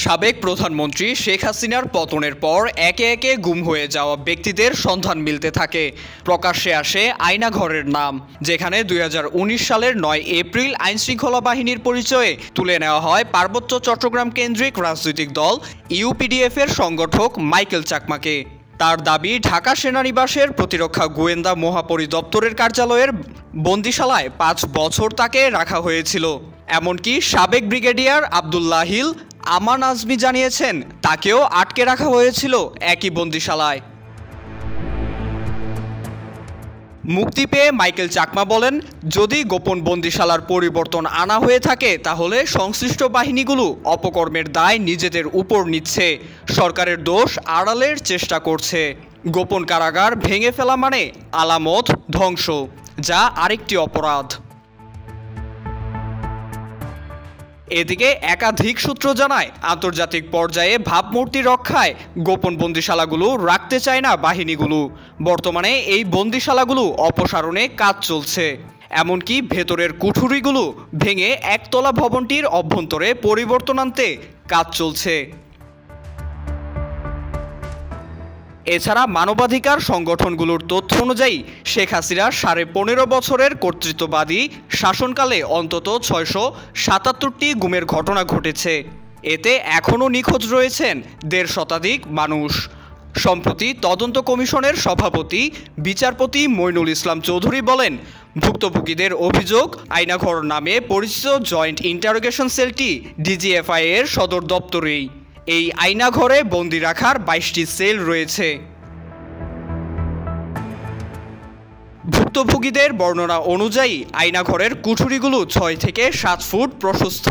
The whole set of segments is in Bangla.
সাবেক প্রধানমন্ত্রী শেখ হাসিনার পতনের পর একে একে গুম হয়ে যাওয়া ব্যক্তিদের সন্ধান মিলতে থাকে। প্রকাশ্যে আসে আয়নাঘরের নাম, যেখানে ২০১৯ সালের ৯ এপ্রিল আইনশৃঙ্খলা বাহিনীর পরিচয়ে তুলে নেওয়া হয় পার্বত্য চট্টগ্রাম কেন্দ্রিক রাজনৈতিক দল ইউপিডিএফ-এর সংগঠক মাইকেল চাকমাকে। তার দাবি, ঢাকা সেনানিবাসের প্রতিরক্ষা গোয়েন্দা মহাপরিদপ্তরের কার্যালয়ের বন্দিশালায় ৫ বছর তাকে রাখা হয়েছিল। এমনকি সাবেক ব্রিগেডিয়ার আবদুল্লাহিল আমান আজমি জানিয়েছেন, তাকেও আটকে রাখা হয়েছিল একই বন্দিশালায়। মুক্তি পেয়ে মাইকেল চাকমা বলেন, যদি গোপন বন্দিশালার পরিবর্তন আনা হয়ে থাকে তাহলে সংশ্লিষ্ট বাহিনীগুলো অপকর্মের দায় নিজেদের উপর নিচ্ছে, সরকারের দোষ আড়ালের চেষ্টা করছে। গোপন কারাগার ভেঙে ফেলা মানে আলামত ধ্বংস, যা আরেকটি অপরাধ। এদিকে একাধিক সূত্র জানায়, আন্তর্জাতিক পর্যায়ে ভাবমূর্তি রক্ষায় গোপন বন্দিশালাগুলো রাখতে চায় না বাহিনীগুলো। বর্তমানে এই বন্দিশালাগুলো অপসারণে কাজ চলছে। এমনকি ভেতরের কুঠুরিগুলো ভেঙে একতলা ভবনটির অভ্যন্তরে পরিবর্তন আনতে কাজ চলছে। এছাড়া মানবাধিকার সংগঠনগুলোর তথ্য অনুযায়ী শেখ হাসিনার ১৫.৫ বছরের কর্তৃত্ববাদী শাসনকালে অন্তত ৬৭৭টি গুমের ঘটনা ঘটেছে। এতে এখনও নিখোঁজ রয়েছেন ১.৫ শতাধিক মানুষ। সম্প্রতি তদন্ত কমিশনের সভাপতি বিচারপতি মইনুল ইসলাম চৌধুরী বলেন, ভুক্তভোগীদের অভিযোগ, আয়নাঘর নামে পরিচিত জয়েন্ট ইন্টারোগেশন সেলটি ডিজিএফআই এর সদর দপ্তরেই। এই আয়নাঘরে বন্দি রাখার ২২টি সেল রয়েছে। ভুক্তভোগীদের বর্ণনা অনুযায়ী আয়নাঘরের কুঠুরিগুলো ৬ থেকে ৭ ফুট প্রশস্ত,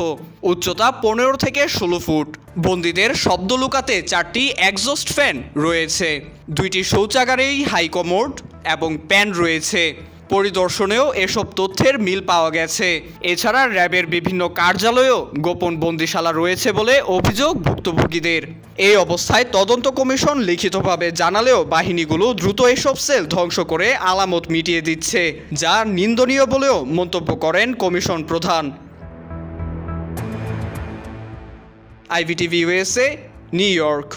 উচ্চতা ১৫ থেকে ১৬ ফুট। বন্দীদের শব্দ লুকাতে ৪টি এক্সস্ট ফ্যান রয়েছে, ২টি শৌচাগারেই হাইকমোড এবং প্যান রয়েছে। পরিদর্শনেও এসব তথ্যের মিল পাওয়া গেছে। এছাড়া র্যাবের বিভিন্ন কার্যালয়েও গোপন বন্দিশালা রয়েছে বলে অভিযোগ ভুক্তভোগীদের। এই অবস্থায় তদন্ত কমিশন লিখিতভাবে জানালেও বাহিনীগুলো দ্রুত এসব সেল ধ্বংস করে আলামত মিটিয়ে দিচ্ছে, যা নিন্দনীয় বলেও মন্তব্য করেন কমিশন প্রধান। IVTV USA, new York.